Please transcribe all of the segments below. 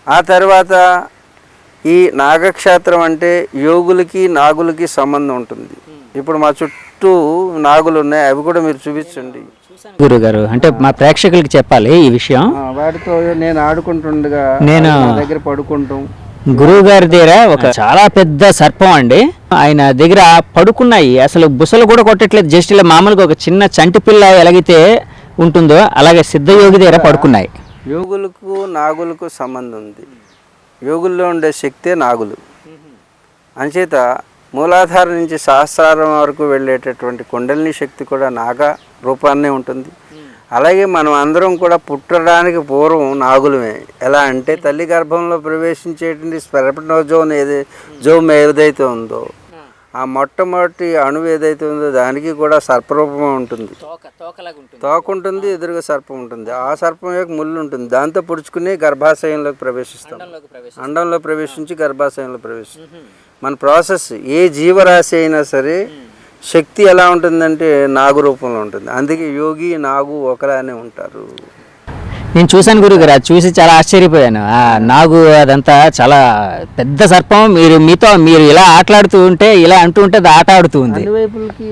ఆ తర్వాత ఈ నాగక్షేత్రం అంటే యోగులకి నాగులకి సంబంధం ఉంటుంది. ఇప్పుడు మా చుట్టూ నాగులు ఉన్నాయి, అవి కూడా మీరు చూపించండి గురుగారు. అంటే మా ప్రేక్షకులకి చెప్పాలి ఈ విషయం. వాటితో నేను ఆడుకుంటుండగా నేను నా దగ్గర పడుకుంటాం. గురువు గారి దగ్గర ఒక చాలా పెద్ద సర్పం అండి, ఆయన దగ్గర పడుకున్నాయి. అసలు బుసలు కూడా కొట్టట్లేదు, జస్ట్ ఇలా మామూలుగా ఒక చిన్న చంటి పిల్ల ఎలాగైతే ఉంటుందో అలాగే సిద్ధయోగి దగ్గర పడుకున్నాయి. యోగులకు నాగులకు సంబంధం ఉంది. యోగుల్లో ఉండే శక్తే నాగులు. అంచేత మూలాధారం నుంచి సహస్రారం వరకు వెళ్ళేటటువంటి కుండలిని శక్తి కూడా నాగ రూపాన్నే ఉంటుంది. అలాగే మనం అందరం కూడా పుట్టడానికి పూర్వం నాగులమే. ఎలా అంటే తల్లి గర్భంలో ప్రవేశించేటువంటి స్పెర్మటోజోన్ జోమ్ ఏదైతే ఉందో, ఆ మొట్టమొదటి అణువు ఏదైతే ఉందో దానికి కూడా సర్పరూపం ఉంటుంది. తోక ఉంటుంది, ఎదురుగా సర్పం ఉంటుంది. ఆ సర్పం యొక్క ముళ్ళు ఉంటుంది, దాంతో పుడుచుకుని గర్భాశయంలోకి ప్రవేశిస్తాం. అండంలో ప్రవేశించి గర్భాశయంలో ప్రవేశిస్తాం. మన ప్రాసెస్ ఏ జీవరాశి అయినా సరే శక్తి ఎలా ఉంటుందంటే నాగు రూపంలో ఉంటుంది. అందుకే యోగి నాగు ఒకలానే ఉంటారు. నేను చూశాను గురుగారు, అది చూసి చాలా ఆశ్చర్యపోయాను. ఆ నాగు అదంతా చాలా పెద్ద సర్పం. మీరు ఇలా ఆటలాడుతూ ఉంటే, ఇలా అంటూ ఉంటే అది ఆట ఆడుతూ ఉంది, అన్ని వైపులకి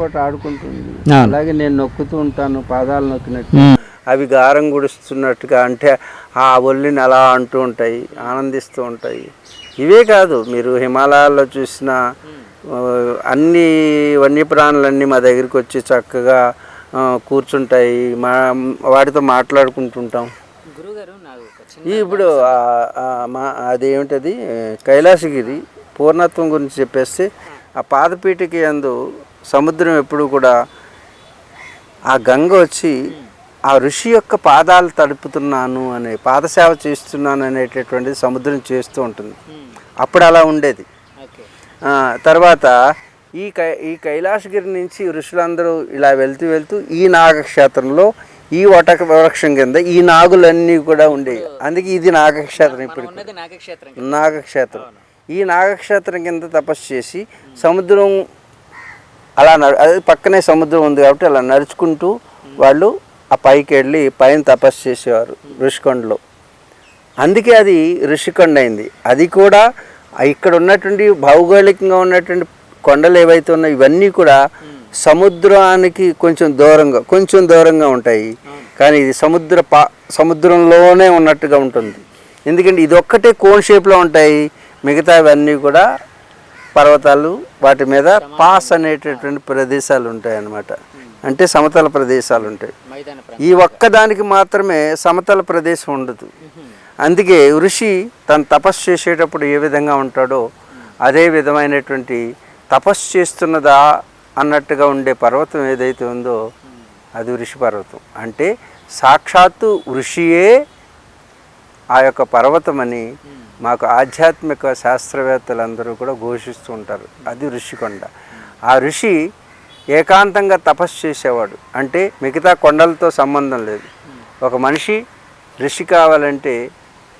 పాటు ఆడుకుంటుంది. అలాగే నేను నొక్కుతూ ఉంటాను, పాదాలు నొక్కినట్టు, అవి గారం గుడుస్తున్నట్టుగా. అంటే ఆ ఒళ్ళిని అలా అంటూ ఉంటాయి, ఆనందిస్తూ ఉంటాయి. ఇవే కాదు, మీరు హిమాలయాల్లో చూసిన అన్ని వన్యప్రాణులన్నీ మా దగ్గరికి వచ్చి చక్కగా కూర్చుంటాయి, వాటితో మాట్లాడుకుంటుంటాం. ఇప్పుడు అదేమిటది కైలాసగిరి పూర్ణత్వం గురించి చెప్పేస్తే, ఆ పాదపీఠకి యందు సముద్రం ఎప్పుడు కూడా ఆ గంగ వచ్చి ఆ ఋషి యొక్క పాదాలు తడుపుతున్నాను అనే, పాదసేవ చేస్తున్నాను అనేటటువంటిది సముద్రం చేస్తూ ఉంటుంది. అప్పుడు అలా ఉండేది. తర్వాత ఈ కైలాసగిరి నుంచి ఋషులందరూ ఇలా వెళ్తూ ఈ నాగక్షేత్రంలో ఈ వటక వృక్షం కింద ఈ నాగులన్నీ కూడా ఉండేవి. అందుకే ఇది నాగక్షేత్రం. ఇప్పుడు నాగక్షేత్రం, ఈ నాగక్షేత్రం కింద తపస్సు చేసి సముద్రం అలా అది పక్కనే సముద్రం ఉంది కాబట్టి అలా నడుచుకుంటూ వాళ్ళు ఆ పైకి వెళ్ళి పైన తపస్సు చేసేవారు ఋషికొండలో. అందుకే అది ఋషికొండ అయింది. అది కూడా ఇక్కడ ఉన్నటువంటి భౌగోళికంగా ఉన్నటువంటి కొండలు ఏవైతే ఉన్నాయో ఇవన్నీ కూడా సముద్రానికి కొంచెం దూరంగా ఉంటాయి. కానీ ఇది సముద్రంలోనే ఉన్నట్టుగా ఉంటుంది. ఎందుకంటే ఇది ఒక్కటే కోన్ షేప్లో ఉంటాయి, మిగతావన్నీ కూడా పర్వతాలు, వాటి మీద పాస్ అనేటటువంటి ప్రదేశాలు ఉంటాయి అన్నమాట. అంటే సమతల ప్రదేశాలు ఉంటాయి. ఈ ఒక్కదానికి మాత్రమే సమతల ప్రదేశం ఉండదు. అందుకే ఋషి తను తపస్సు చేసేటప్పుడు ఏ విధంగా ఉంటాడో అదే విధమైనటువంటి తపస్సు చేస్తున్నదా అన్నట్టుగా ఉండే పర్వతం ఏదైతే ఉందో అది ఋషి పర్వతం. అంటే సాక్షాత్తు ఋషియే ఆ యొక్క పర్వతం అని మాకు ఆధ్యాత్మిక శాస్త్రవేత్తలందరూ కూడా ఘోషిస్తూ ఉంటారు. అది ఋషికొండ. ఆ ఋషి ఏకాంతంగా తపస్సు చేసేవాడు. అంటే మిగతా కొండలతో సంబంధం లేదు. ఒక మనిషి ఋషి కావాలంటే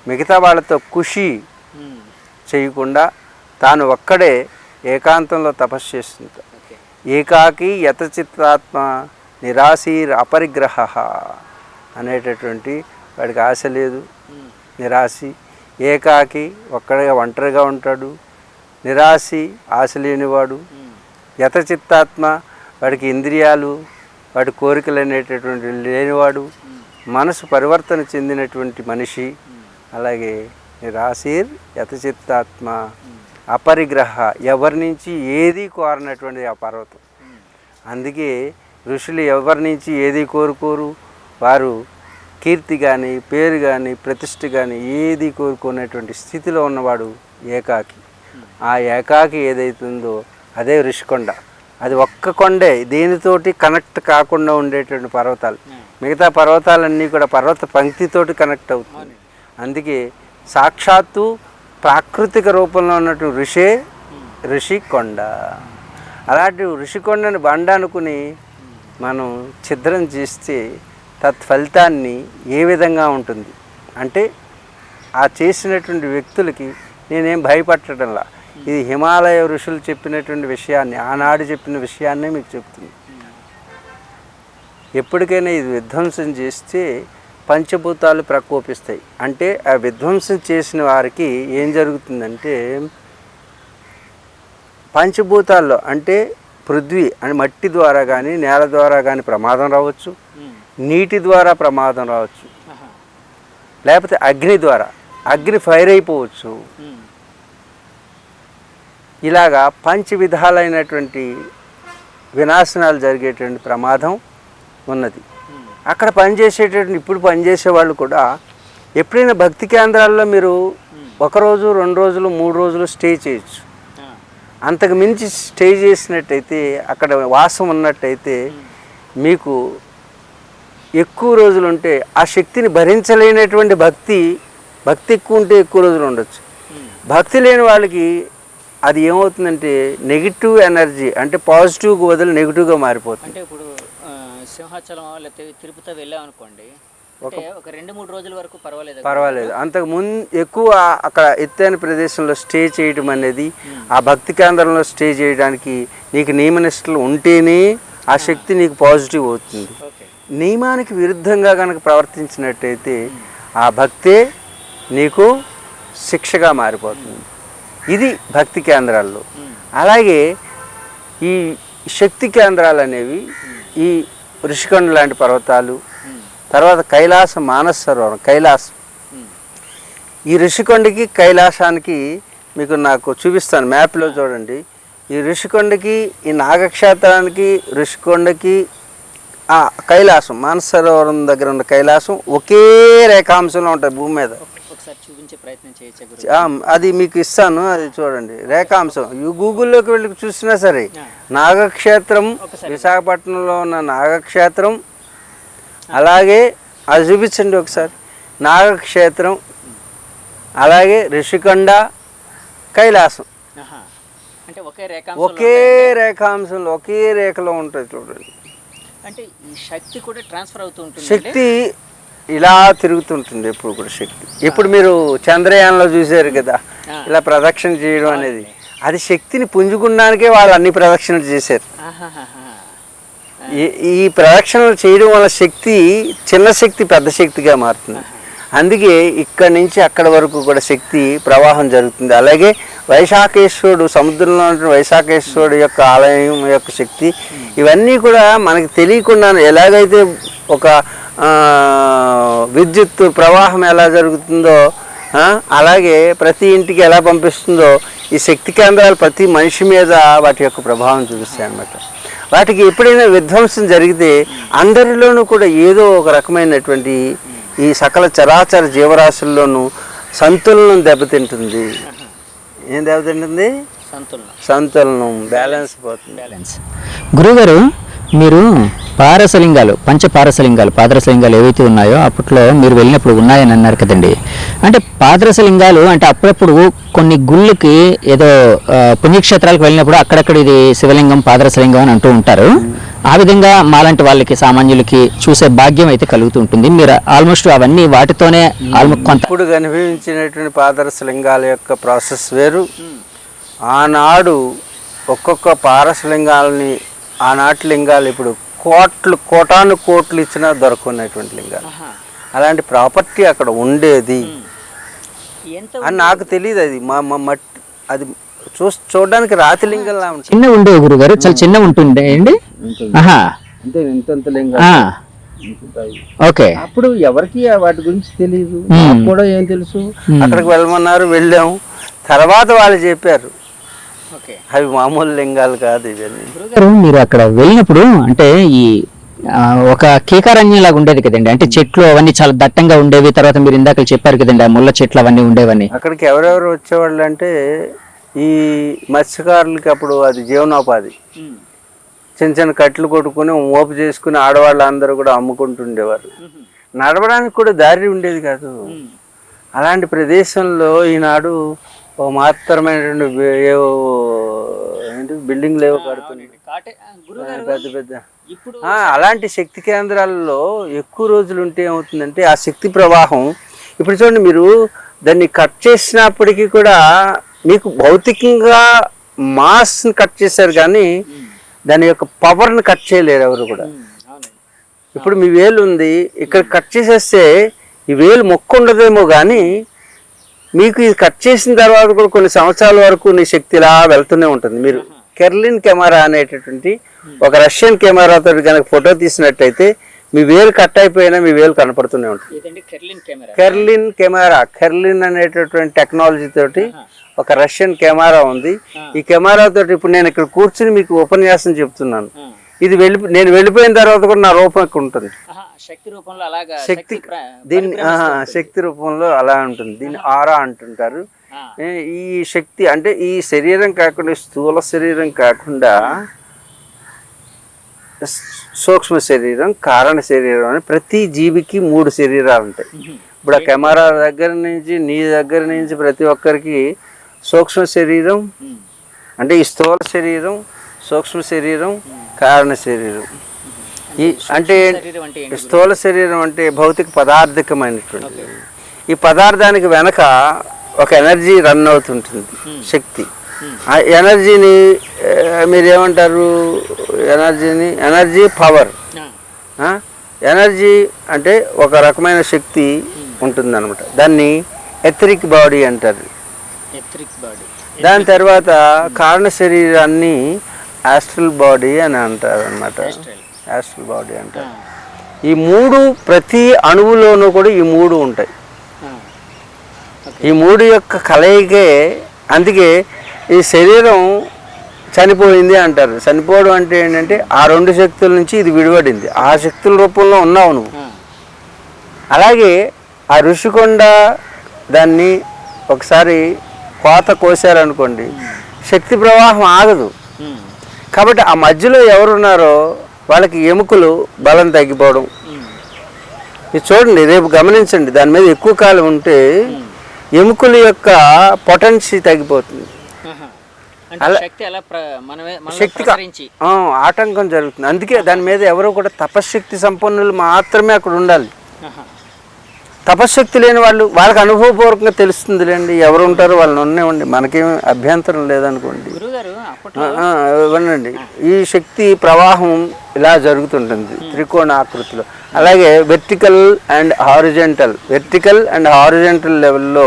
మిగతా వాళ్ళతో ఖుషి చేయకుండా తాను ఒక్కడే ఏకాంతంలో తపస్సు చేస్తుంది. ఏకాకి యతచిత్తాత్మ నిరాశీర్ అపరిగ్రహ అనేటటువంటి, వాడికి ఆశ లేదు, నిరాశి. ఏకాకి ఒంటరిగా ఉంటాడు. నిరాశి ఆశ లేనివాడు. యతచిత్తాత్మ వాడికి ఇంద్రియాలు, వాడి కోరికలు అనేటటువంటి లేనివాడు, మనసు పరివర్తన చెందినటువంటి మనిషి. అలాగే నిరాశీర్ యతచిత్తాత్మ అపరిగ్రహ, ఎవరి నుంచి ఏది కోరనటువంటి ఆ పర్వతం. అందుకే ఋషులు ఎవరి నుంచి ఏది కోరుకోరు. వారు కీర్తి కానీ, పేరు కానీ, ప్రతిష్ఠ కానీ ఏది కోరుకునేటువంటి స్థితిలో ఉన్నవాడు ఏకాకి. ఆ ఏకాకి ఏదైతుందో అదే ఋషికొండ. అది ఒక్క కొండే, దేనితోటి కనెక్ట్ కాకుండా ఉండేటువంటి పర్వతాలు. మిగతా పర్వతాలన్నీ కూడా పర్వత పంక్తితోటి కనెక్ట్ అవుతుంది. అందుకే సాక్షాత్తు ప్రాకృతిక రూపంలో ఉన్నటువంటి ఋషే ఋషికొండ. అలాంటి ఋషికొండని బండ అనుకుని మనం ఛిద్రం చేస్తే తత్ఫలితాన్ని ఏ విధంగా ఉంటుంది అంటే, ఆ చేసినటువంటి వ్యక్తులకి నేనేం భయపడటంలా, ఇది హిమాలయ ఋషులు చెప్పినటువంటి విషయాన్ని, ఆనాడు చెప్పిన విషయాన్నే మీకు చెప్తుంది. ఎప్పటికైనా ఇది విధ్వంసం చేస్తే పంచభూతాలు ప్రకోపిస్తాయి. అంటే ఆ విధ్వంసం చేసిన వారికి ఏం జరుగుతుందంటే పంచభూతాల్లో అంటే పృథ్వీ అని మట్టి ద్వారా కానీ నేల ద్వారా కానీ ప్రమాదం రావచ్చు, నీటి ద్వారా ప్రమాదం రావచ్చు, లేకపోతే అగ్ని ద్వారా అగ్ని ఫైర్ అయిపోవచ్చు. ఇలాగా పంచ విధాలైనటువంటి వినాశనాలు జరిగేటువంటి ప్రమాదం ఉన్నది. అక్కడ పనిచేసేటటువంటి ఇప్పుడు పనిచేసే వాళ్ళు కూడా ఎప్పుడైనా భక్తి కేంద్రాల్లో మీరు 1 రోజు 2 రోజులు 3 రోజులు స్టే చేయొచ్చు. అంతకు మించి స్టే చేసినట్టయితే అక్కడ వాసం ఉన్నట్టయితే మీకు ఎక్కువ రోజులు ఉంటే ఆ శక్తిని భరించలేనటువంటి భక్తి ఎక్కువ ఉంటే ఎక్కువ రోజులు ఉండొచ్చు. భక్తి లేని వాళ్ళకి అది ఏమవుతుందంటే నెగిటివ్ ఎనర్జీ అంటే పాజిటివ్కి బదులు నెగిటివ్గా మారిపోతుంది. అంటే ఇప్పుడు సింహాచలం లేకపోతే తిరుపతి వెళ్ళాం అనుకోండి, ఒక 2-3 రోజుల వరకు పర్వాలేదు. అంతకు ముందు ఎక్కువ అక్కడ ఎత్తైన ప్రదేశంలో స్టే చేయడం అనేది ఆ భక్తి కేంద్రంలో స్టే చేయడానికి నీకు నియమనిష్టలు ఉంటేనే ఆ శక్తి నీకు పాజిటివ్ అవుతుంది. నియమానికి విరుద్ధంగా కనుక ప్రవర్తించినట్టయితే ఆ భక్తే నీకు శిక్షగా మారిపోతుంది. ఇది భక్తి కేంద్రాల్లో. అలాగే ఈ శక్తి కేంద్రాలు అనేవి ఈ ఋషికొండ లాంటి పర్వతాలు, తర్వాత కైలాస మానస సరోవరం కైలాసం. ఈ ఋషికొండకి కైలాసానికి మీకు నాకు చూపిస్తాను, మ్యాప్లో చూడండి. ఈ ఋషికొండకి ఈ నాగక్షేత్రానికి ఋషికొండకి కైలాసం మానస సరోవరం దగ్గర ఉన్న కైలాసం ఒకే రేఖాంశంలో ఉంటుంది భూమి మీద. చూపించే ప్రయత్నం చేయొచ్చు. అది మీకు ఇస్తాను, అది చూడండి రేఖాంశం. గూగుల్లోకి వెళ్ళి చూసినా సరే నాగక్షేత్రం విశాఖపట్నంలో ఉన్న నాగక్షేత్రం, అలాగే అది చూపించండి ఒకసారి. నాగక్షేత్రం, అలాగే ఋషికొండ, కైలాసం అంటే ఒకే రేఖాంశంలో ఒకే రేఖలో ఉంటుంది చూడండి. అంటే ఈ శక్తి కూడా ట్రాన్స్ఫర్ అవుతూ ఉంటుంది. శక్తి ఇలా తిరుగుతుంటుంది ఎప్పుడు కూడా శక్తి. ఇప్పుడు మీరు చంద్రయాన్లో చూసారు కదా ఇలా ప్రదక్షిణ చేయడం అనేది, అది శక్తిని పుంజుకున్నానికే వాళ్ళు అన్ని ప్రదక్షిణలు చేశారు. ఈ ప్రదక్షిణలు చేయడం వల్ల శక్తి చిన్న శక్తి పెద్ద శక్తిగా మారుతుంది. అందుకే ఇక్కడి నుంచి అక్కడి వరకు కూడా శక్తి ప్రవాహం జరుగుతుంది. అలాగే వైశాఖేశ్వరుడు సముద్రంలో ఉన్న వైశాఖేశ్వరుడు యొక్క ఆలయం యొక్క శక్తి, ఇవన్నీ కూడా మనకి తెలియకుండా ఎలాగైతే ఒక విద్యుత్ ప్రవాహం ఎలా జరుగుతుందో అలాగే ప్రతి ఇంటికి ఎలా పంపిస్తుందో ఈ శక్తి కేంద్రాలు ప్రతి మనిషి మీద వాటి యొక్క ప్రభావం చూపిస్తాయి అన్నమాట. వాటికి ఎప్పుడైనా విధ్వంసం జరిగితే అందరిలోనూ కూడా ఏదో ఒక రకమైనటువంటి ఈ సకల చరాచర జీవరాశుల్లోనూ సంతులనం దెబ్బతింటుంది. ఏం దెబ్బతింటుంది? సంతులనం, బ్యాలెన్స్ పోతుంది. గురుగారు, మీరు పారసలింగాలు పాదరసలింగాలు ఏవైతే ఉన్నాయో అప్పట్లో మీరు వెళ్ళినప్పుడు ఉన్నాయని అన్నారు కదండి. అంటే పాదరసలింగాలు అంటే అప్పుడప్పుడు కొన్ని గుళ్ళకి ఏదో పుణ్యక్షేత్రాలకు వెళ్ళినప్పుడు అక్కడక్కడ ఇది శివలింగం పాదరసలింగం అని అంటూ ఉంటారు. ఆ విధంగా మాలాంటి వాళ్ళకి సామాన్యులకి చూసే భాగ్యం అయితే కలుగుతూ ఉంటుంది. మీరు ఆల్మోస్ట్ అవన్నీ వాటితోనే కొంత ఇప్పుడు అనుభవించినటువంటి పాదరసలింగాల యొక్క ప్రాసెస్ వేరు. ఆనాడు ఒక్కొక్క పారసలింగాలని ఆనాటి లింగాలు ఇప్పుడు కోటాను కోట్లు ఇచ్చినా దొరకనటువంటి లింగాలు, అలాంటి ప్రాపర్టీ అక్కడ ఉండేది అని నాకు తెలియదు. అది మా మట్టి అది చూడడానికి రాతి లింగంలా ఉంటుంది. చిన్న ఉండే గురుగారు, చాలా చిన్న ఉంటుండే అండి. అంటే ఇంత లింగం. ఓకే. అప్పుడు ఎవరికి వాటి గురించి తెలియదు, నాకు కూడా ఏం తెలుసు. అక్కడికి వెళ్ళమన్నారు, వెళ్ళాము. తర్వాత వాళ్ళు చెప్పారు అవి మామూలు లింగాలు కాదు ఇవన్నీ. మీరు అక్కడ వెళ్ళినప్పుడు అంటే ఈ ఒక కీకారణ్యం లాగా ఉండేది కదండి, అంటే చెట్లు అవన్నీ చాలా దట్టంగా ఉండేవి. తర్వాత మీరు ఇందాక చెప్పారు కదండి ఆ ముళ్ళ చెట్లు అవన్నీ ఉండేవని. అక్కడికి ఎవరెవరు వచ్చేవాళ్ళు అంటే ఈ మత్స్యకారులకి అప్పుడు అది జీవనోపాధి. చిన్న చిన్న కట్లు కొట్టుకుని మోపు చేసుకుని ఆడవాళ్ళు అందరూ కూడా అమ్ముకుంటుండేవారు. నడవడానికి కూడా దారి ఉండేది కాదు. అలాంటి ప్రదేశంలో ఈనాడు ఒక మాత్రమైనటువంటి బిల్డింగ్లు ఏవో కడుతుంది పెద్ద పెద్ద. అలాంటి శక్తి కేంద్రాల్లో ఎక్కువ రోజులు ఉంటే ఏమవుతుందంటే ఆ శక్తి ప్రవాహం ఇప్పుడు చూడండి, మీరు దాన్ని కట్ చేసినప్పటికీ కూడా మీకు భౌతికంగా మాస్ని కట్ చేశారు కానీ దాని యొక్క పవర్ని కట్ చేయలేరు ఎవరు కూడా. ఇప్పుడు మీ వేలు ఉంది, ఇక్కడ కట్ చేసేస్తే ఈ వేలు మొక్కు ఉండదేమో కానీ మీకు ఇది కట్ చేసిన తర్వాత కూడా కొన్ని సంవత్సరాల వరకు నీ శక్తి ఇలా వెళ్తూనే ఉంటుంది. మీరు కెర్లిన్ కెమెరా అనేటటువంటి ఒక రష్యన్ కెమెరాతో కనుక ఫోటో తీసినట్టయితే మీ వేలు కట్ అయిపోయినా మీ వేలు కనపడుతూనే ఉంటుంది. కెర్లిన్ అనేటటువంటి టెక్నాలజీ తోటి ఒక రష్యన్ కెమెరా ఉంది. ఈ కెమెరా తోటి ఇప్పుడు నేను ఇక్కడ కూర్చుని మీకు ఉపన్యాసం చెప్తున్నాను. ఇది నేను వెళ్ళిపోయిన తర్వాత కూడా నా రూపం ఇక్కడ ఉంటుంది. శక్తి రూపంలో అలా ఉంటుంది. దీన్ని ఆరా అంటుంటారు. ఈ శక్తి అంటే ఈ శరీరం కాకుండా, స్థూల శరీరం కాకుండా సూక్ష్మ శరీరం, కారణ శరీరం అని ప్రతి జీవికి 3 శరీరాలు ఉంటాయి. ఇప్పుడు ఆ కెమెరా దగ్గర నుంచి, నీ దగ్గర నుంచి ప్రతి ఒక్కరికి సూక్ష్మ శరీరం అంటే ఈ స్థూల శరీరం, సూక్ష్మ శరీరం, కారణ శరీరం. ఈ అంటే స్థూల శరీరం అంటే భౌతిక పదార్థకమైనటువంటి, ఈ పదార్థానికి వెనక ఒక ఎనర్జీ రన్ అవుతుంటుంది, శక్తి. ఆ ఎనర్జీని మీరు ఏమంటారు? Energy power. ఎనర్జీ అంటే ఒక రకమైన శక్తి ఉంటుంది అనమాట. దాన్ని ఎథరిక్ బాడీ అంటారు. దాని తర్వాత కారణ శరీరాన్ని ఆస్ట్రల్ బాడీ అని అంటారు అనమాట. ఆస్ట్రల్ బాడీ అంటారు. ఈ 3 ప్రతి అణువులోనూ కూడా ఈ 3 ఉంటాయి. ఈ 3 యొక్క కలయికే. అందుకే ఈ శరీరం చనిపోయింది అంటారు. చనిపోవడం అంటే ఏంటంటే ఆ 2 శక్తుల నుంచి ఇది విడిపడింది. ఆ శక్తుల రూపంలో ఉన్నావు నువ్వు. అలాగే ఆ ఋషికొండ దాన్ని ఒకసారి కోత కోసారనుకోండి, శక్తి ప్రవాహం ఆగదు. కాబట్టి ఆ మధ్యలో ఎవరున్నారో వాళ్ళకి ఎముకలు బలం తగ్గిపోవడం. ఇది చూడండి, రేపు గమనించండి. దాని మీద ఎక్కువ కాలం ఉంటే ఎముకల యొక్క పొటెన్సీ తగ్గిపోతుంది. శక్తి ఆటంకం జరుగుతుంది. అందుకే దాని మీద ఎవరో కూడా తపశ్శక్తి సంపన్నులు మాత్రమే అక్కడ ఉండాలి. తపశ్శక్తి లేని వాళ్ళకి అనుభవపూర్వకంగా తెలుస్తుందిలేండి. ఎవరు ఉంటారో వాళ్ళని ఉన్నేవండి, మనకేం అభ్యంతరం లేదనుకోండి. ఇవ్వండి. ఈ శక్తి ప్రవాహం ఇలా జరుగుతుంటుంది త్రికోణ ఆకృతిలో. అలాగే వెర్టికల్ అండ్ హారిజెంటల్ లెవెల్లో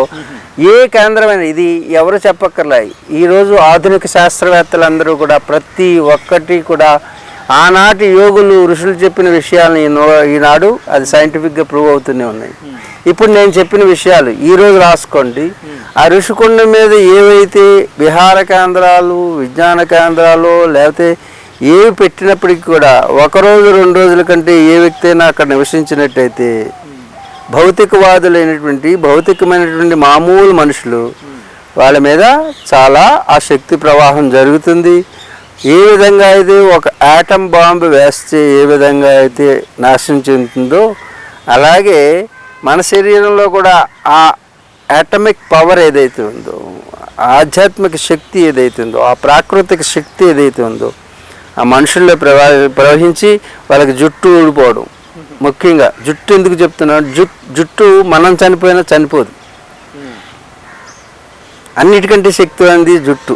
ఏ కేంద్రమైన ఇది ఎవరు చెప్పక్కర్లే. ఈరోజు ఆధునిక శాస్త్రవేత్తలందరూ కూడా ప్రతి ఒక్కటి కూడా ఆనాటి యోగులు ఋషులు చెప్పిన విషయాలను ఈనాడు అది సైంటిఫిక్గా ప్రూవ్ అవుతూనే ఉన్నాయి. ఇప్పుడు నేను చెప్పిన విషయాలు ఈరోజు రాసుకోండి. ఆ ఋషికొండ మీద ఏవైతే విహార కేంద్రాలు, విజ్ఞాన కేంద్రాలు లేకపోతే ఏవి పెట్టినప్పటికీ కూడా 1 రోజు 2 రోజుల కంటే ఏ వ్యక్తి అయినా అక్కడ నివసించినట్టయితే భౌతికమైనటువంటి మామూలు మనుషులు వాళ్ళ మీద చాలా ఆ శక్తి ప్రవాహం జరుగుతుంది. ఏ విధంగా అయితే ఒక ఆటం బాంబు వేస్తే ఏ విధంగా అయితే నాశనం చెందుతుందో అలాగే మన శరీరంలో కూడా ఆ అటమిక్ పవర్ ఏదైతే ఉందో, ఆధ్యాత్మిక శక్తి ఏదైతే ఉందో, ఆ ప్రాకృతిక శక్తి ఏదైతే ఉందో ఆ మనుషుల్లో ప్రవహించి వాళ్ళకి జుట్టు ఊడిపోవడం. ముఖ్యంగా జుట్టు ఎందుకు చెప్తున్నాను? జుట్టు మనం చనిపోయినా చనిపోదు. అన్నిటికంటే శక్తి ఉంది జుట్టు.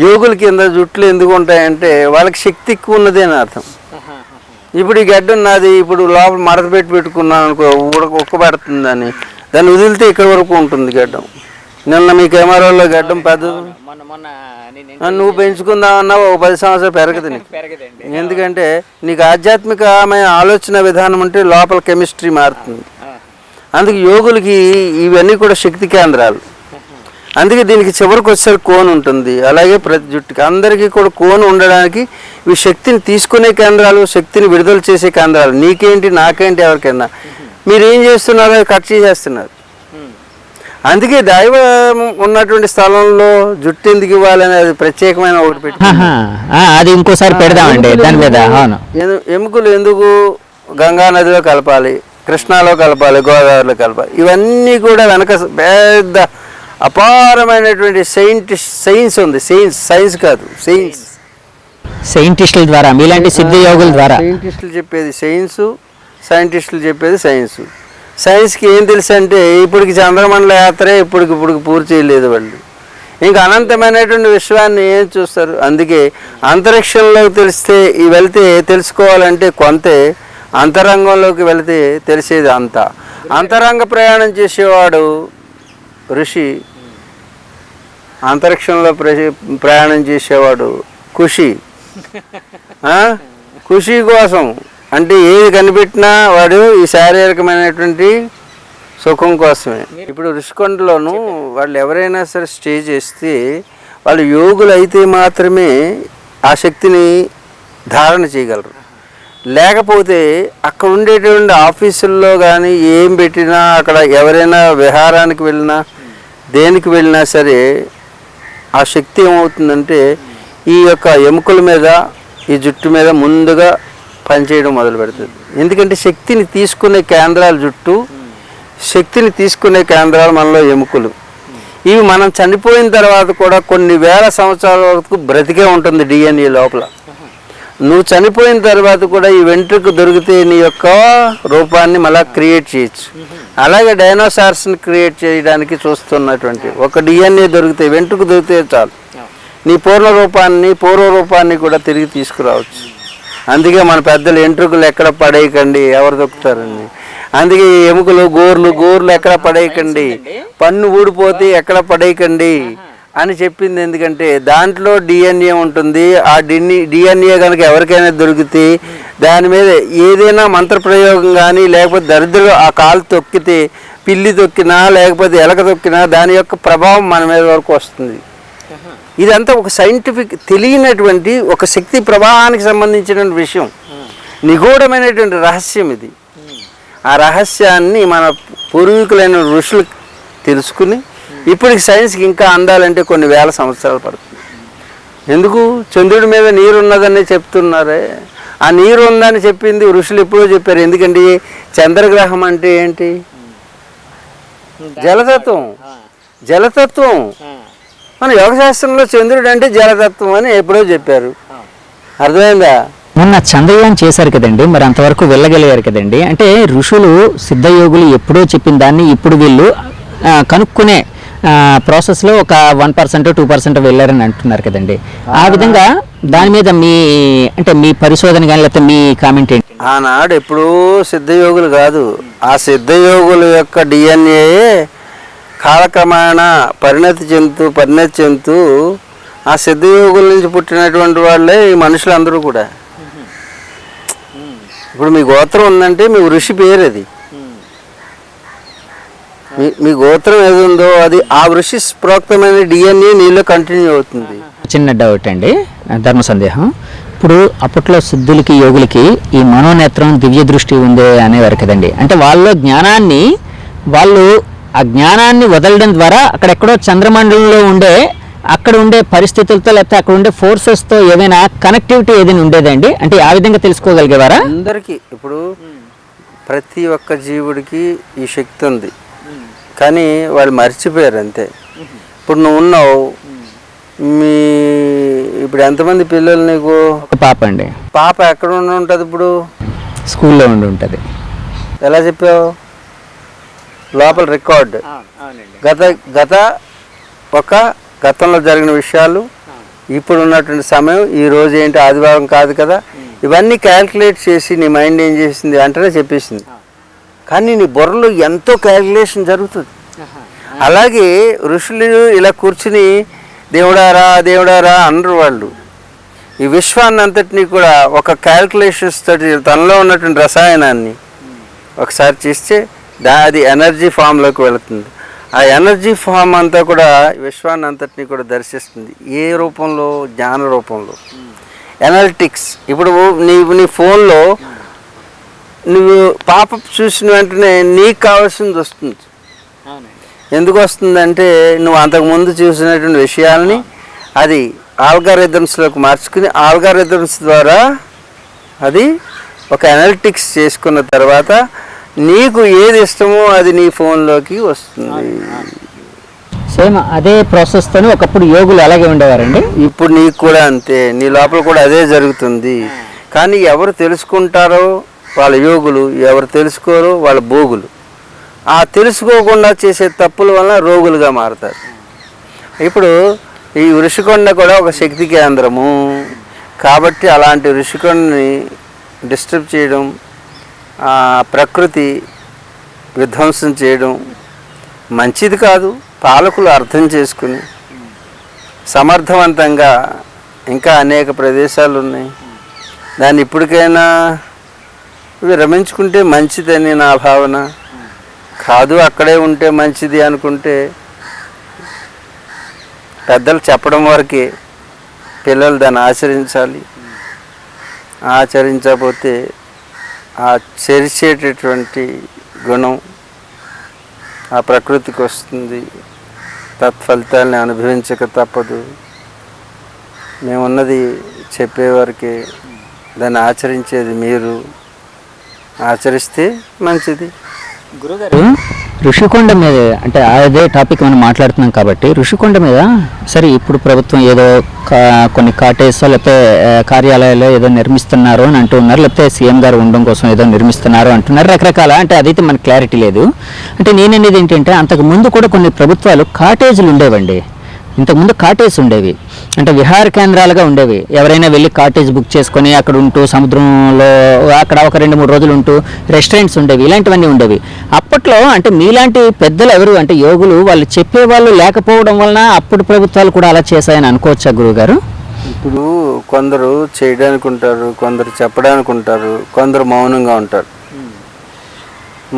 యోగుల కింద జుట్లు ఎందుకు ఉంటాయంటే వాళ్ళకి శక్తి ఎక్కువ ఉన్నది అని అర్థం. ఇప్పుడు ఈ గడ్డ ఉన్నది, ఇప్పుడు లోపల మడత పెట్టుకున్నాను అనుకో, ఉక్కబెడుతుందని, దాన్ని వదిలితే ఇక్కడ వరకు ఉంటుంది గడ్డం. నిన్న మీ కెమెరాలో గడ్డం పెద్ద నువ్వు పెంచుకుందామన్నా 10 సంవత్సరాలు పెరగదు నీకు. ఎందుకంటే నీకు ఆధ్యాత్మికమైన ఆలోచన విధానం ఉంటే లోపల కెమిస్ట్రీ మారుతుంది. అందుకే యోగులకి ఇవన్నీ కూడా శక్తి కేంద్రాలు. అందుకే దీనికి చివరికి వచ్చేసరికి కోన్ ఉంటుంది. అలాగే ప్రతి జుట్టుకి అందరికీ కూడా కోన్ ఉండడానికి ఈ శక్తిని తీసుకునే కేంద్రాలు, శక్తిని విడుదల చేసే కేంద్రాలు. నీకేంటి, నాకేంటి, ఎవరికైనా మీరు ఏం చేస్తున్నారో కట్ చేసేస్తున్నారు. అందుకే దైవం ఉన్నటువంటి స్థలంలో జుట్టు ఎందుకు ఇవ్వాలని అది ప్రత్యేకమైన ఒకటి పెట్టి అది ఇంకోసారి పెడదామండి. దాని మీద ఎముకలు ఎందుకు గంగా నదిలో కలపాలి, కృష్ణాలో కలపాలి, గోదావరిలో కలపాలి, ఇవన్నీ కూడా వెనక పెద్ద అపారమైనటువంటి సైన్స్ ఉంది. సైన్స్ కాదు, సైంటిస్టుల ద్వారా, మీలాంటి సిద్ధ యోగుల ద్వారా. సైంటిస్టులు చెప్పేది సైన్సు, సైంటిస్టులు చెప్పేది సైన్సు. సైన్స్కి ఏం తెలుసు అంటే ఇప్పటికి చంద్రమండల యాత్రే ఇప్పుడు పూర్తి చేయలేదు వాళ్ళు. ఇంకా అనంతమైనటువంటి విశ్వాన్ని ఏం చూస్తారు? అందుకే అంతరిక్షంలోకి వెళ్తే తెలుసుకోవాలంటే కొంతే, అంతరంగంలోకి వెళితే తెలిసేది అంతా. అంతరంగ ప్రయాణం చేసేవాడు ఋషి, అంతరిక్షంలో ప్రయాణం చేసేవాడు ఖుషి. ఖుషి కోసం అంటే ఏది కనిపెట్టినా వాడు ఈ శారీరకమైనటువంటి సుఖం కోసమే. ఇప్పుడు ఋషికొండలోనూ వాళ్ళు ఎవరైనా సరే స్టే చేస్తే వాళ్ళు యోగులు అయితే మాత్రమే ఆ శక్తిని ధారణ చేయగలరు. లేకపోతే అక్కడ ఉండేటువంటి ఆఫీసుల్లో కానీ ఏం పెట్టినా, అక్కడ ఎవరైనా విహారానికి వెళ్ళినా దేనికి వెళ్ళినా సరే ఆ శక్తి ఏమవుతుందంటే ఈ యొక్క ఎముకల మీద, ఈ జుట్టు మీద ముందుగా పనిచేయడం మొదలు పెడుతుంది. ఎందుకంటే శక్తిని తీసుకునే కేంద్రాలు జుట్టు, శక్తిని తీసుకునే కేంద్రాలు మనలో ఎముకలు. ఇవి మనం చనిపోయిన తర్వాత కూడా కొన్ని వేల సంవత్సరాల వరకు బ్రతికే ఉంటుంది డిఎన్ఏ లోపల. నువ్వు చనిపోయిన తర్వాత కూడా ఈ వెంట్రుక దొరికితే నీ యొక్క రూపాన్ని మళ్ళీ క్రియేట్ చేయొచ్చు. అలాగే డైనోసార్స్ని క్రియేట్ చేయడానికి చూస్తున్నటువంటి ఒక డిఎన్ఏ దొరికితే, వెంట్రుక దొరికితే చాలు, నీ పూర్వ రూపాన్ని కూడా తిరిగి తీసుకురావచ్చు. అందుకే మన పెద్దలు వెంట్రుకలు ఎక్కడ పడేయకండి, ఎవరు దొక్కుతారండి. అందుకే ఎముకలు గోర్లు ఎక్కడ పడేయకండి, పన్ను ఊడిపోతే ఎక్కడ పడేయకండి అని చెప్పింది. ఎందుకంటే దాంట్లో డిఎన్ఏ ఉంటుంది. ఆ డిఎన్ఏ కనుక ఎవరికైనా దొరికితే దాని మీద ఏదైనా మంత్రప్రయోగం కానీ, లేకపోతే దరిద్రులు ఆ కాలు తొక్కితే, పిల్లి తొక్కినా లేకపోతే ఎలక తొక్కినా దాని యొక్క ప్రభావం మన మీద వరకు వస్తుంది. ఇదంతా ఒక సైంటిఫిక్ తెలియనటువంటి ఒక శక్తి ప్రవాహానికి సంబంధించిన విషయం, నిగూఢమైనటువంటి రహస్యం ఇది. ఆ రహస్యాన్ని మన పూర్వీకులైన ఋషులు తెలుసుకుని ఇప్పటికి సైన్స్కి ఇంకా అందాలంటే కొన్ని వేల సంవత్సరాలు పడుతుంది. ఎందుకు? చంద్రుడి మీద నీరు ఉన్నదని చెప్తున్నారే, ఆ నీరు ఉందని చెప్పింది ఋషులు ఎప్పుడో చెప్పారు. ఎందుకంటే చంద్రగ్రహం అంటే ఏంటి? జలతత్వం. మన యోగశాస్త్రంలో చంద్రుడు అంటే జలతత్వం అని ఎప్పుడో చెప్పారు. అర్థమైందా? మొన్న చంద్రయాన్ చేశారు కదండి, మరి అంతవరకు వెళ్ళగలిగారు కదండి. అంటే ఋషులు సిద్ధయోగులు ఎప్పుడో చెప్పిన దాన్ని ఇప్పుడు వీళ్ళు కనుక్కునే ప్రాసెస్లో ఒక 1% 2% వెళ్ళారని అంటున్నారు కదండి. ఆ విధంగా దాని మీద మీ పరిశోధన కానీ లేకపోతే మీ కామెంట్ ఏంటి? ఆనాడు ఎప్పుడూ సిద్ధయోగులు కాదు, ఆ సిద్ధయోగుల యొక్క డిఎన్ఏ కాలక్రమేణా పరిణతి చెందుతూ ఆ సిద్ధయోగుల నుంచి పుట్టినటువంటి వాళ్ళే ఈ మనుషులందరూ కూడా. ఇప్పుడు మీ గోత్రం ఉందంటే మీ ఋషి పేరు అది. మీ గోత్రం ఏది ఉందో అది ఆ ఋషి ప్రోక్తమైన డిఎన్ఏ నీళ్ళు కంటిన్యూ అవుతుంది. చిన్న డౌట్ అండి, ధర్మ సందేహం. ఇప్పుడు అప్పట్లో సిద్ధులకి యోగులకి ఈ మనోనేత్రం దివ్య దృష్టి ఉంది అనేవారు కదండి. అంటే వాళ్ళు ఆ జ్ఞానాన్ని వదలడం ద్వారా అక్కడెక్కడో చంద్రమండలంలో అక్కడ ఉండే పరిస్థితులతో లేకపోతే అక్కడ ఉండే ఫోర్సెస్తో ఏమైనా కనెక్టివిటీ ఏదైనా ఉండేదండి? అంటే ఆ విధంగా తెలుసుకోగలిగేవారా? అందరికీ ఇప్పుడు ప్రతి ఒక్క జీవుడికి ఈ శక్తి ఉంది, కానీ వాళ్ళు మర్చిపోయారు అంతే. ఇప్పుడు నువ్వు ఉన్నావు, ఇప్పుడు ఎంతమంది పిల్లలు నీకు? ఒక పాప అండి. పాప ఎక్కడ ఉంటుంది? ఇప్పుడు స్కూల్లో ఉంటుంది. ఎలా చెప్పావు? లోపల రికార్డ్ గతంలో జరిగిన విషయాలు, ఇప్పుడు ఉన్నటువంటి సమయం, ఈ రోజు ఏంటి ఆదివారం కాదు కదా, ఇవన్నీ క్యాల్కులేట్ చేసి నీ మైండ్ ఏం చేసింది అంటేనే చెప్పేసింది. కానీ నీ బుర్రలో ఎంతో క్యాల్కులేషన్ జరుగుతుంది. అలాగే ఋషులు ఇలా కూర్చుని దేవుడారా అనరు వాళ్ళు. ఈ విశ్వాన్ని అంతటినీ కూడా ఒక క్యాల్కులేషన్స్ తోటి తనలో ఉన్నటువంటి రసాయనాన్ని ఒకసారి చేస్తే అది ఎనర్జీ ఫామ్లోకి వెళుతుంది. ఆ ఎనర్జీ ఫామ్ అంతా కూడా విశ్వాన్ని అంతటినీ కూడా దర్శిస్తుంది. ఏ రూపంలో? జ్ఞాన రూపంలో. ఎనలిటిక్స్. ఇప్పుడు నీ ఫోన్లో నువ్వు పాపప్ చూసిన వెంటనే నీకు కావాల్సింది వస్తుంది. ఎందుకు వస్తుందంటే నువ్వు అంతకుముందు చూసినటువంటి విషయాల్ని అది ఆల్గారిథమ్స్లోకి మార్చుకుని ఆల్గారిథమ్స్ ద్వారా అది ఒక ఎనలిటిక్స్ చేసుకున్న తర్వాత నీకు ఏది ఇష్టమో అది నీ ఫోన్లోకి వస్తుంది. సేమ్ అదే ప్రాసెస్తోనే ఒకప్పుడు యోగులు అలాగే ఉండేవారండి. ఇప్పుడు నీకు కూడా అంతే, నీ లోపల కూడా అదే జరుగుతుంది. కానీ ఎవరు తెలుసుకుంటారో వాళ్ళ యోగులు, ఎవరు తెలుసుకోరో వాళ్ళ భోగులు. ఆ తెలుసుకోకుండా చేసే తప్పుల వల్ల రోగులుగా మారుతారు. ఇప్పుడు ఈ ఋషికొండ కూడా ఒక శక్తి కేంద్రము కాబట్టి అలాంటి ఋషికొండని డిస్టర్బ్ చేయడం ఆ ప్రకృతి విధ్వంసం చేయడం మంచిది కాదు. పాలకులు అర్థం చేసుకుని సమర్థవంతంగా ఇంకా అనేక ప్రదేశాలు ఉన్నాయి, దాన్ని ఇప్పటికైనా విరమించుకుంటే మంచిదని నా భావన. కాదు అక్కడే ఉంటే మంచిది అనుకుంటే పెద్దలు చెప్పడం వరకే, పిల్లలు దాన్ని ఆచరించాలి. ఆచరించకపోతే ఆ చెరిచేటటువంటి గుణం ఆ ప్రకృతికి వస్తుంది, తత్ఫలితాలని అనుభవించక తప్పదు. మేమున్నది చెప్పేవారికి, దాన్ని ఆచరించేది మీరు. ఆచరిస్తే మంచిది. గురుగారు, ఋషికొండ మీద అంటే అదే టాపిక్ మనం మాట్లాడుతున్నాం కాబట్టి ఋషికొండ మీద సరే ఇప్పుడు ప్రభుత్వం ఏదో కొన్ని కాటేజ్ లేకపోతే కార్యాలయాలు ఏదో నిర్మిస్తున్నారు అని అంటున్నారు, లేకపోతే సీఎం గారు ఉండడం కోసం ఏదో నిర్మిస్తున్నారు అంటున్నారు, రకరకాల. అంటే అదైతే మనకు క్లారిటీ లేదు. అంటే నేననేది ఏంటంటే అంతకు ముందు కూడా కొన్ని ప్రభుత్వాలు కాటేజీలు ఉండేవండి. ఇంతకుముందు కాటేజ్ ఉండేవి, అంటే విహార కేంద్రాలుగా ఉండేవి. ఎవరైనా వెళ్ళి కాటేజ్ బుక్ చేసుకొని అక్కడ ఉంటూ సముద్రంలో అక్కడ ఒక 2-3 రోజులు ఉంటూ రెస్టారెంట్స్ ఉండేవి, ఇలాంటివన్నీ ఉండేవి. అప్పట్లో అంటే మీలాంటి పెద్దలు ఎవరు అంటే యోగులు వాళ్ళు చెప్పేవాళ్ళు లేకపోవడం వలన అప్పుడు ప్రభుత్వాలు కూడా అలా చేశాయని అనుకోవచ్చా గురువుగారు? ఇప్పుడు కొందరు చేయడానికి ఉంటారు, కొందరు చెప్పడానికి ఉంటారు, కొందరు మౌనంగా ఉంటారు.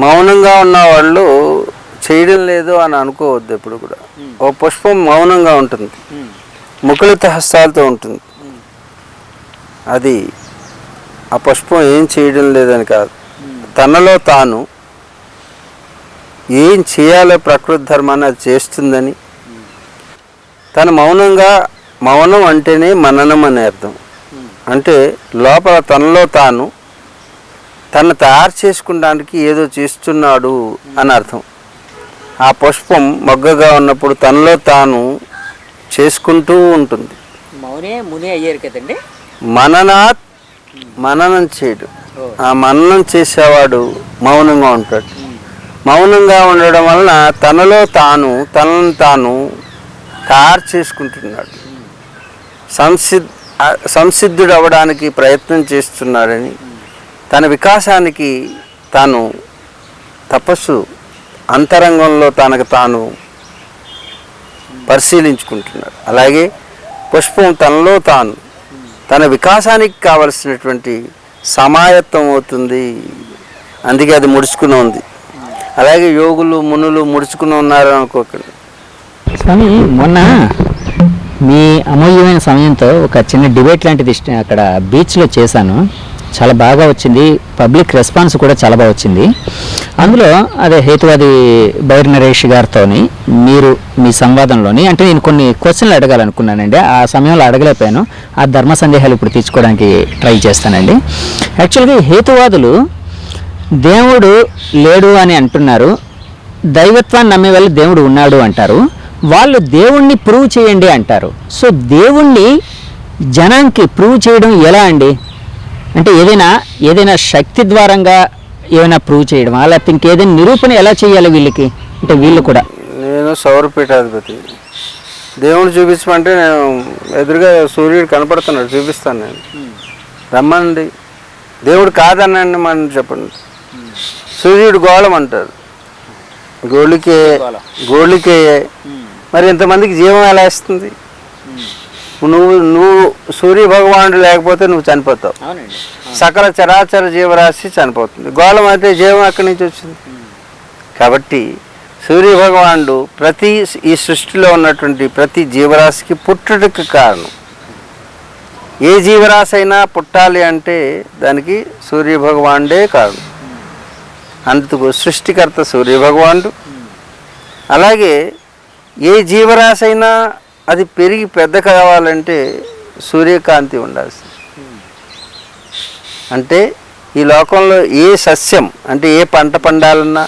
మౌనంగా ఉన్న వాళ్ళు చేయడం లేదు అని అనుకోవద్దు. ఎప్పుడు కూడా ఓ పుష్పం మౌనంగా ఉంటుంది, ముకుళిత హస్తాలతో ఉంటుంది. అది ఆ పుష్పం ఏం చేయడం లేదని కాదు, తనలో తాను ఏం చేయాలో ప్రకృతి ధర్మాన్ని అది చేస్తుందని. తను మౌనంగా, మౌనం అంటేనే మననం అనే అర్థం. అంటే లోపల తనలో తాను తను తయారు చేసుకోవడానికి ఏదో చేస్తున్నాడు అని అర్థం. ఆ పుష్పం మొగ్గగా ఉన్నప్పుడు తనలో తాను చేసుకుంటూ ఉంటుంది. మౌనే ముని అయ్యారు కదండి. మననం చేయడు. ఆ మననం చేసేవాడు మౌనంగా ఉంటాడు. మౌనంగా ఉండడం వలన తనలో తాను తనను తాను తయారు చేసుకుంటున్నాడు, సంసిద్ధుడు అవ్వడానికి ప్రయత్నం చేస్తున్నాడని, తన వికాసానికి తాను తపస్సు అంతరంగంలో తనకు తాను పరిశీలించుకుంటున్నాడు. అలాగే పుష్పం తనలో తాను తన వికాసానికి కావలసినటువంటి సమాయత్తం అవుతుంది, అందుకే అది ముడుచుకుని ఉంది. అలాగే యోగులు మునులు ముడుచుకుని ఉన్నారు అనుకోకండి. స్వామి, మొన్న మీ అమూల్యమైన సమయంతో ఒక చిన్న డిబేట్ లాంటిది అక్కడ బీచ్లో చేశాను. చాలా బాగా వచ్చింది, పబ్లిక్ రెస్పాన్స్ కూడా చాలా బాగా వచ్చింది. అందులో అదే హేతువాది బైర్ నరేష్ గారితో మీరు మీ సంవాదంలోని అంటే నేను కొన్ని క్వశ్చన్లు అడగాలనుకున్నానండి. ఆ సమయంలో అడగలేకపోయాను. ఆ ధర్మ సందేహాలు ఇప్పుడు తీర్చుకోవడానికి ట్రై చేస్తానండి. యాక్చువల్గా హేతువాదులు దేవుడు లేడు అని అంటున్నారు, దైవత్వాన్ని నమ్మే వాళ్ళు దేవుడు ఉన్నాడు అంటారు. వాళ్ళు దేవుణ్ణి ప్రూవ్ చేయండి అంటారు. సో దేవుణ్ణి జనానికి ప్రూవ్ చేయడం ఎలా అండి? అంటే ఏదైనా శక్తి ద్వారంగా ఏమైనా ప్రూవ్ చేయడమా, లేకపోతే ఇంకేదైనా నిరూపణ ఎలా చేయాలి వీళ్ళకి? అంటే వీళ్ళు కూడా నేను సౌరపీఠాధిపతి, దేవుడు చూపించమంటే నేను ఎదురుగా సూర్యుడు కనపడుతున్నాడు, చూపిస్తాను. నేను రమ్మండి, దేవుడు కాదనండి మనం చెప్పండి. సూర్యుడు గోళం అంటారు, గోళికే. మరి ఇంతమందికి జీవం ఎలా ఇస్తుంది? నువ్వు సూర్య భగవానుడు లేకపోతే నువ్వు చనిపోతావు. సకల చరాచర జీవరాశి చనిపోతుంది. గోళం అయితే జీవం ఎక్కడి నుంచి వచ్చింది? కాబట్టి సూర్య భగవానుడు ఈ సృష్టిలో ఉన్నటువంటి ప్రతి జీవరాశికి పుట్టుటకు కారణం. ఏ జీవరాశి అయినా పుట్టాలి అంటే దానికి సూర్య భగవానుడే కారణం. అందుకు సృష్టికర్త సూర్య భగవానుడు. అలాగే ఏ జీవరాశి అయినా అది పెరిగి పెద్ద కావాలంటే సూర్యకాంతి ఉండాల్సింది. అంటే ఈ లోకంలో ఏ సస్యం అంటే ఏ పంట పండాలన్నా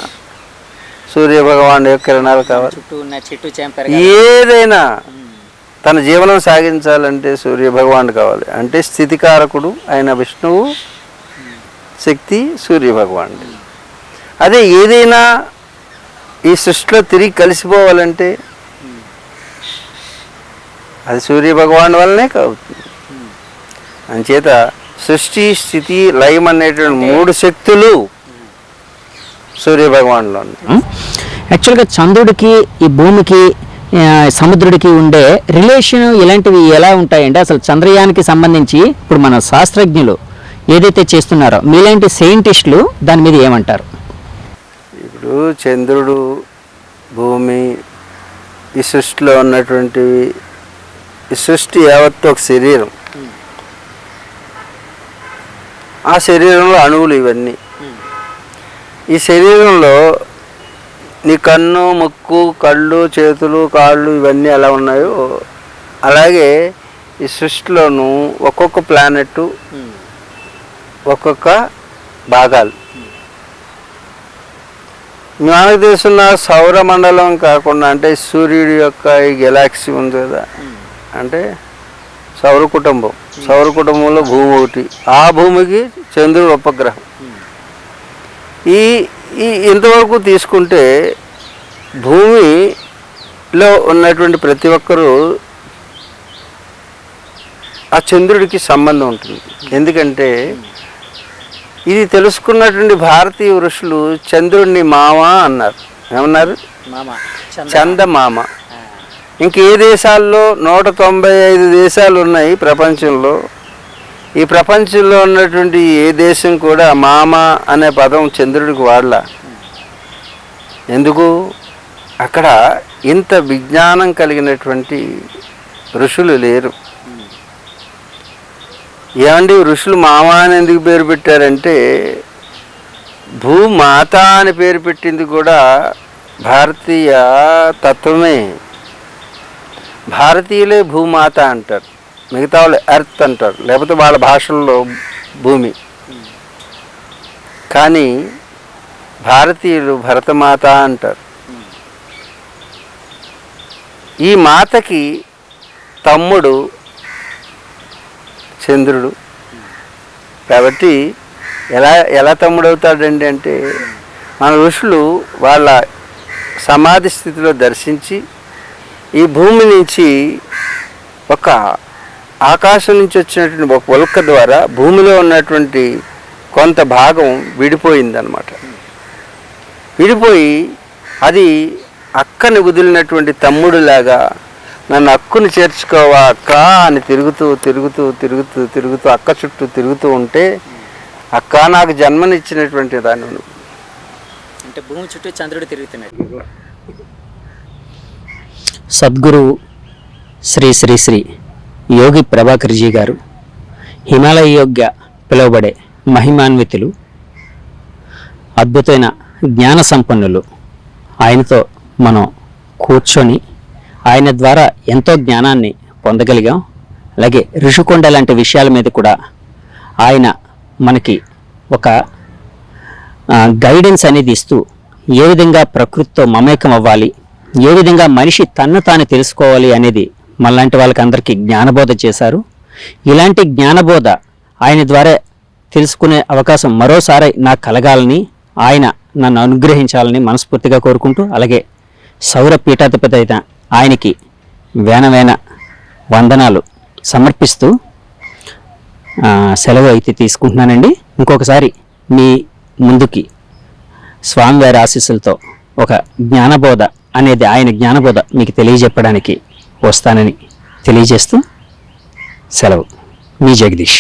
సూర్యభగవాన్ యొక్క కిరణాలు కావాలి. ఏదైనా తన జీవనం సాగించాలంటే సూర్యభగవాన్ కావాలి. అంటే స్థితికారకుడు అయిన విష్ణువు శక్తి సూర్యభగవానుడు. అదే ఏదైనా ఈ సృష్టిలో తిరిగి కలిసిపోవాలంటే అది సూర్యభగవాన్ వల్లనే అవుతుంది. అంచేత సృష్టి స్థితి లయం అనేటువంటి 3 శక్తులు సూర్యభగవానులో ఉంది. యాక్చువల్గా చంద్రుడికి ఈ భూమికి సముద్రుడికి ఉండే రిలేషన్ ఇలాంటివి ఎలా ఉంటాయండి? అసలు చంద్రయానికి సంబంధించి ఇప్పుడు మన శాస్త్రజ్ఞులు ఏదైతే చేస్తున్నారో మీలాంటి సైంటిస్టులు దాని మీద ఏమంటారు? ఇప్పుడు చంద్రుడు, భూమి, ఈ సృష్టిలో ఉన్నటువంటివి, ఈ సృష్టి యావత్తు ఒక శరీరం. ఆ శరీరంలో అణువులు ఇవన్నీ. ఈ శరీరంలో నీ కన్ను, ముక్కు, కళ్ళు, చేతులు, కాళ్ళు ఇవన్నీ ఎలా ఉన్నాయో అలాగే ఈ సృష్టిలోనూ ఒక్కొక్క ప్లానెట్, ఒక్కొక్క భాగాలు. మనకు తెలుసున్న సౌరమండలం కాకుండా అంటే సూర్యుడి యొక్క ఈ గెలాక్సీ ఉంది కదా, అంటే సౌర కుటుంబం. సౌర కుటుంబంలో భూమి ఒకటి, ఆ భూమికి చంద్రుడు ఉపగ్రహం. ఈ ఇంతవరకు తీసుకుంటే భూమిలో ఉన్నటువంటి ప్రతి ఒక్కరూ ఆ చంద్రుడికి సంబంధం ఉంటుంది. ఎందుకంటే ఇది తెలుసుకున్నటువంటి భారతీయ ఋషులు చంద్రుడిని మామ అన్నారు. ఏమన్నారు? చందమామ. ఇంకే దేశాల్లో 195 దేశాలు ఉన్నాయి ప్రపంచంలో. ఈ ప్రపంచంలో ఉన్నటువంటి ఏ దేశం కూడా మామ అనే పదం చంద్రుడికి వాడలా. ఎందుకు? అక్కడ ఇంత విజ్ఞానం కలిగినటువంటి ఋషులు లేరు. ఏమండి ఋషులు మామ అని ఎందుకు పేరు పెట్టారంటే, భూమాత అని పేరు పెట్టింది కూడా భారతీయ తత్వమే. భారతీయులే భూమాత అంటారు, మిగతా వాళ్ళు ఎర్త్ అంటారు, లేకపోతే వాళ్ళ భాషల్లో భూమి. కానీ భారతీయులు భరతమాత అంటారు. ఈ మాతకి తమ్ముడు చంద్రుడు. కాబట్టి ఎలా తమ్ముడు అవుతాడండి అంటే, మన ఋషులు వాళ్ళ సమాధి స్థితిలో దర్శించి ఈ భూమి నుంచి ఒక ఆకాశం నుంచి వచ్చినటువంటి ఒక ఉల్క ద్వారా భూమిలో ఉన్నటువంటి కొంత భాగం విడిపోయిందనమాట. విడిపోయి అది అక్కని వదిలినటువంటి తమ్ముడులాగా నన్ను అక్కుని చేర్చుకోవా అక్క అని తిరుగుతూ తిరుగుతూ తిరుగుతూ తిరుగుతూ అక్క చుట్టూ తిరుగుతూ ఉంటే, అక్క నాకు జన్మనిచ్చినటువంటి దాన్ని. అంటే భూమి చుట్టూ చంద్రుడు తిరుగుతున్నాడు. సద్గురు శ్రీ శ్రీ శ్రీ యోగి ప్రభాకర్జీ గారు, హిమాలయ యోగ్య పిలువబడే మహిమాన్వితులు, అద్భుతమైన జ్ఞాన సంపన్నులు. ఆయనతో మనం కూర్చొని ఆయన ద్వారా ఎంతో జ్ఞానాన్ని పొందగలిగాం. అలాగే ఋషికొండ లాంటి విషయాల మీద కూడా ఆయన మనకి ఒక గైడెన్స్ అనేది ఇస్తూ, ఏ విధంగా ప్రకృతితో మమేకం అవ్వాలి, ఏ విధంగా మనిషి తన్ను తాను తెలుసుకోవాలి అనేది మనలాంటి వాళ్ళకి అందరికీ జ్ఞానబోధ చేశారు. ఇలాంటి జ్ఞానబోధ ఆయన ద్వారా తెలుసుకునే అవకాశం మరోసారి నాకు కలగాలని, ఆయన నన్ను అనుగ్రహించాలని మనస్ఫూర్తిగా కోరుకుంటూ, అలాగే సౌర పీఠాధిపతి అయిన ఆయనకి వేన వందనాలు సమర్పిస్తూ సెలవు అయితే తీసుకుంటున్నానండి. ఇంకొకసారి మీ ముందుకి స్వామివారి ఆశీస్సులతో ఒక జ్ఞానబోధ అనేది, ఆయన జ్ఞానబోధ మీకు తెలియజెప్పడానికి వస్తానని తెలియజేస్తూ సెలవు. మీ జగదీష్.